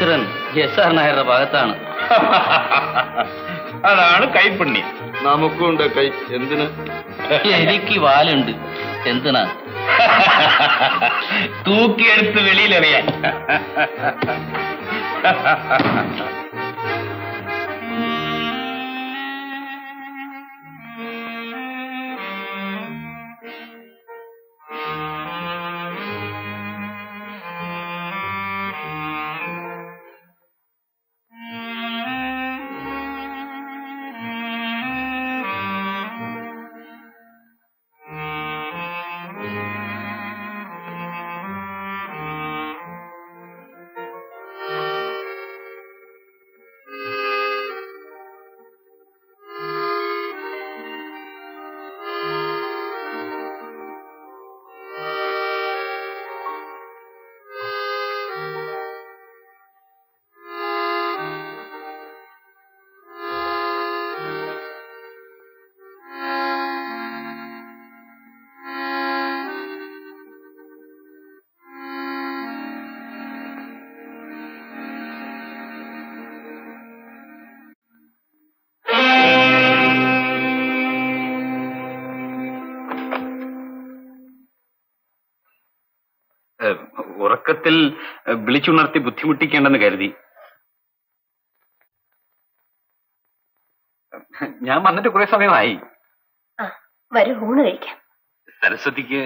ഈശ്വരൻ എസ്.ആർ. നായരുടെ ഭാഗത്താണ്. അതാണ് കൈപ്പുണ്യം. നമുക്കുണ്ട് കൈ. എന്തിന്? എനിക്ക് വാലുണ്ട്. എന്തിനാ? തൂക്കിയെടുത്ത് വെളിയിലെറിയാൻ. ഉറക്കത്തിൽ വിളിച്ചുണർത്തി ബുദ്ധിമുട്ടിക്കേണ്ടെന്ന് കരുതി. ഞാൻ വന്നിട്ട് കുറെ സമയമായി. വരൂ, ഊണ് കഴിക്കാം. സരസ്വതിക്ക്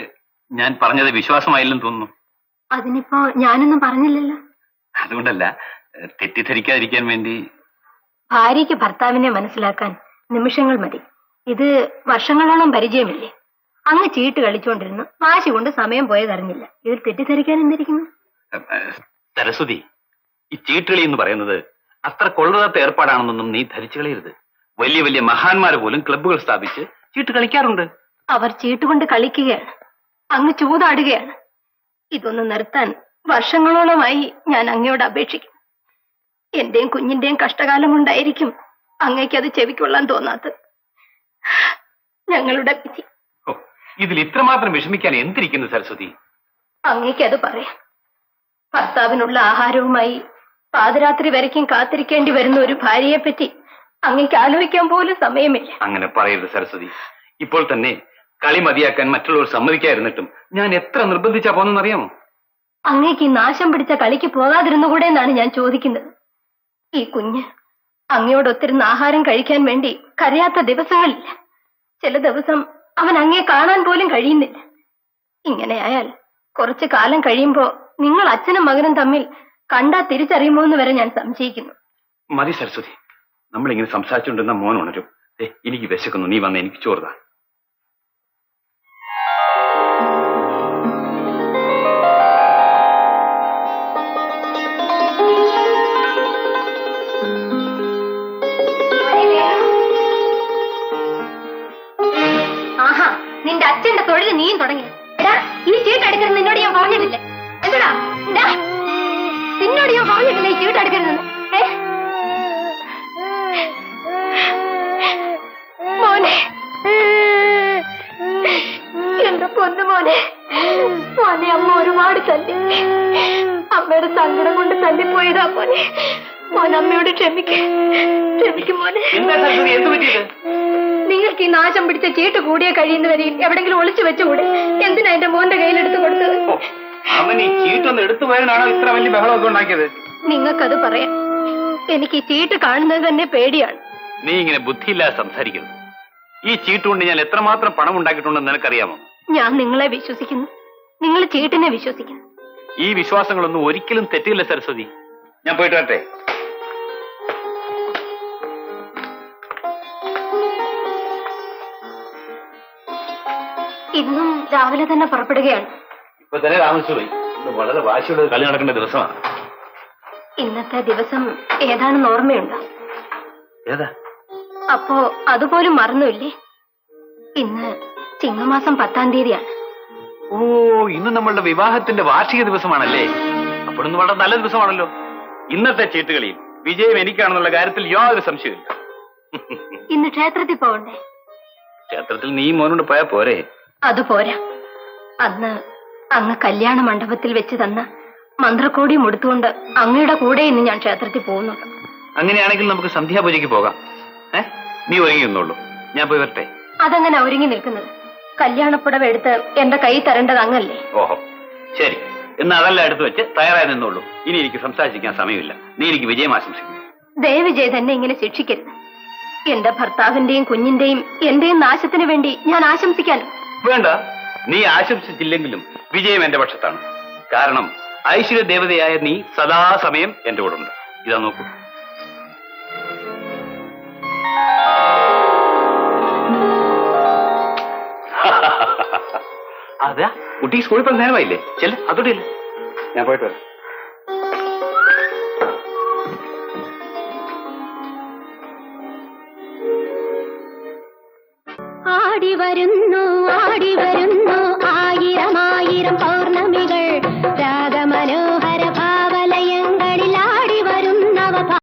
ഞാൻ പറഞ്ഞത് വിശ്വാസമായില്ലെന്ന് തോന്നുന്നു. അതിനിപ്പോ ഞാനൊന്നും പറഞ്ഞില്ലല്ലോ. അതുകൊണ്ടല്ല, തെറ്റിദ്ധരിക്കാതിരിക്കാൻ വേണ്ടി. ഭാര്യയ്ക്ക് ഭർത്താവിനെ മനസ്സിലാക്കാൻ നിമിഷങ്ങൾ മതി. ഇത് വർഷങ്ങളോളം പരിചയമില്ലേ? അങ്ങ് ചീട്ട് കളിച്ചുകൊണ്ടിരുന്നു, വാശി കൊണ്ട് സമയം പോയതറിഞ്ഞില്ല. ഇതിൽ തെറ്റിദ്ധരിക്കാൻ എന്തിരിക്കുന്നു? സരസ്വതി, ഈ ചീട്ടുകളി എന്ന് പറയുന്നത് അത്ര കൊള്ളാത്ത ഏർപ്പാടാണെന്നൊന്നും നീ ധരിച്ചു കളയരുത്. വലിയ വലിയ മഹാന്മാര് പോലും ക്ലബ്ബുകൾ സ്ഥാപിച്ച് ചീട്ട് കളിക്കാറുണ്ട്. അവർ ചീട്ടുകൊണ്ട് കളിക്കുകയാണ്, അങ്ങ് ചൂതാടുകയാണ്. ഇതൊന്ന് നിർത്താൻ വർഷങ്ങളോളമായി ഞാൻ അങ്ങയോട് അപേക്ഷിക്കും. എന്റെയും കുഞ്ഞിന്റെയും കഷ്ടകാലം കൊണ്ടായിരിക്കും അങ്ങയ്ക്കത് ചെവിക്കൊള്ളാൻ തോന്നാത്തത്. ഞങ്ങളുടെ വിധി. ഇതിൽ ഇത്രമാത്രം വിഷമിക്കാൻ എന്തിരിക്കുന്നു സരസ്വതി? അങ്ങയ്ക്കത് പറയാം. ഭർത്താവിനുള്ള ആഹാരവുമായി പാതിരാത്രി വരയ്ക്കും കാത്തിരിക്കേണ്ടി വരുന്ന ഒരു ഭാര്യയെ പറ്റി അങ്ങയ്ക്ക് ആലോചിക്കാൻ പോലും സമയമില്ല. അങ്ങനെ പറയരുത് സരസ്വതി. ഇപ്പോൾ തന്നെ കളി മതിയാക്കാൻ മറ്റുള്ളവർ സമ്മതിക്കാതിരുന്നിട്ടും ഞാൻ എത്ര നിർബന്ധിച്ചാ പോന്നെന്നറിയാമോ? അങ്ങയ്ക്ക് ഈ നാശം പിടിച്ച കളിക്ക് പോകാതിരുന്നുകൂടെ എന്നാണ് ഞാൻ ചോദിക്കുന്നത്. ഈ കുഞ്ഞ് അങ്ങയോടൊത്തിരുന്ന് ആഹാരം കഴിക്കാൻ വേണ്ടി കരയാത്ത ദിവസങ്ങളില്ല. ചില ദിവസം അവൻ അങ്ങയെ കാണാൻ പോലും കഴിയുന്നില്ല. ഇങ്ങനെയായാൽ കുറച്ചു കാലം കഴിയുമ്പോ നിങ്ങൾ അച്ഛനും മകനും തമ്മിൽ കണ്ടാ തിരിച്ചറിയുമോ എന്ന് വരെ ഞാൻ സംശയിക്കുന്നു. മതി സരസ്വതി, നമ്മളിങ്ങനെ സംസാരിച്ചുകൊണ്ടിരുന്ന മോൻ ഉണരും. എനിക്ക് വിശക്കുന്നു, നീ വന്ന് എനിക്ക് ചോറുതാ. ആഹാ, നിന്റെ അച്ഛന്റെ തൊഴിൽ നീയും തുടങ്ങി. ഈ ചീട്ടെടുക്കരുത് നിന്നോട് ഞാൻ പറഞ്ഞിട്ടില്ലേ? എന്താ നിന്നോട് ഞാൻ പറഞ്ഞിട്ടില്ല ഈ ചീട്ടെടുക്കരുതെന്ന്? മോനെ, എന്റെ പൊന്നു മോനെ, മോനെ അമ്മ ഒരുപാട് തല്ലി. അമ്മയുടെ സങ്കടം കൊണ്ട് തല്ലിപ്പോയതാ മോനെ. മോൻ അമ്മയോട് ക്ഷമിക്കും മോനെ. നിങ്ങൾക്ക് ഈ നാശം പിടിച്ച ചീട്ട് കൂടിയ കഴിയുന്നവരെയും എവിടെങ്കിലും ഒളിച്ചു വെച്ചുകൂടെ? എന്തിനാ എന്റെ മോന്റെ കയ്യിലെടുത്ത് കൊടുത്തത്? അവൻ ഈ ചീട്ടൊന്ന് എടുത്തു പോയതിനാണോ ഇത്ര വലിയ ബഹളമൊക്കെ ഉണ്ടാക്കിയത്? നിങ്ങൾക്കത് പറയാം. എനിക്ക് ഈ ചീട്ട് കാണുന്നത് തന്നെ പേടിയാണ്. നീ ഇങ്ങനെ ബുദ്ധിയില്ലാതെ സംസാരിക്കുന്നു. ഈ ചീട്ടുകൊണ്ട് ഞാൻ എത്രമാത്രം പണം ഉണ്ടാക്കിയിട്ടുണ്ടെന്ന് നിനക്കറിയാമോ? ഞാൻ നിങ്ങളെ വിശ്വസിക്കുന്നു, നിങ്ങൾ ചീട്ടിനെ വിശ്വസിക്കുന്നു. ഈ വിശ്വാസങ്ങളൊന്നും ഒരിക്കലും തെറ്റില്ല സരസ്വതി. ഞാൻ പോയിട്ട് വരട്ടെ. ഇന്നും രാവിലെ തന്നെ പുറപ്പെടുകയാണ്. ഇപ്പൊ തന്നെ താമസിച്ചുപോയി. വളരെ വാശിയുള്ള കളി നടക്കേണ്ട ദിവസമാണ്. ഇന്നത്തെ ദിവസം ഏതാണെന്ന് ഓർമ്മയുണ്ടോ? ഏതാ? അപ്പോ അതുപോലും മറന്നുമില്ലേ? ഇന്ന് ചിങ്ങമാസം 10-ാം തീയതിയാണ്. ഓ, ഇന്ന് നമ്മളുടെ വിവാഹത്തിന്റെ വാർഷിക ദിവസമാണല്ലേ? അപ്പോഴൊന്നും വളരെ നല്ല ദിവസമാണല്ലോ. ഇന്നത്തെ ചീട്ടുകളിയിൽ വിജയം എനിക്കാണെന്നുള്ള കാര്യത്തിൽ യാതൊരു സംശയമില്ല. ഇന്ന് ക്ഷേത്രത്തിൽ പോകണ്ടേ? ക്ഷേത്രത്തിൽ നീ മോനോട് പോയാ പോരെ? അതുപോരാ. അന്ന് അങ്ങ് കല്യാണ മണ്ഡപത്തിൽ വെച്ച് തന്ന മന്ത്രക്കോടിയും എടുത്തുകൊണ്ട് അങ്ങയുടെ കൂടെ ഇന്ന് ഞാൻ ക്ഷേത്രത്തിൽ പോകുന്നുണ്ട്. അങ്ങനെയാണെങ്കിൽ നമുക്ക് സന്ധ്യാപൂജയ്ക്ക് പോകാം. നീ ഒരുങ്ങി നിന്നോളൂ, ഞാൻ പോയി വരട്ടെ. അതെങ്ങനെ ഒരുങ്ങി നിൽക്കുന്നത്? കല്യാണപ്പുടവ എടുത്ത് എന്റെ കൈ തരേണ്ടത് അങ്ങല്ലേ? ഓഹോ, ശരി, എന്ന് അതെല്ലാം എടുത്തു വെച്ച് തയ്യാറായി നിന്നോളൂ. ഇനി എനിക്ക് സംസാരിക്കാൻ സമയമില്ല. നീ എനിക്ക് വിജയം ആശംസിക്കുന്നു. ദയവ് ചെയ്ത് എന്നെ ഇങ്ങനെ ശിക്ഷിക്കരുത്. എന്റെ ഭർത്താവിന്റെയും കുഞ്ഞിന്റെയും എന്റെയും നാശത്തിന് വേണ്ടി ഞാൻ ആശംസിക്കാനും. വേണ്ട, നീ ആശംസിച്ചില്ലെങ്കിലും വിജയം എന്റെ പക്ഷത്താണ്. കാരണം ഐശ്വര്യ ദേവതയായ നീ സദാസമയം എന്റെ കൂടെ ഉണ്ട്. ഇതാ നോക്കൂ. അതാ കുട്ടി സ്കൂളിൽ പോയി നേരമായില്ലേ? ചെല്ല്, അതോടെ ഇല്ല, ഞാൻ പോയിട്ട് വരാം. ആടി വരുന്നു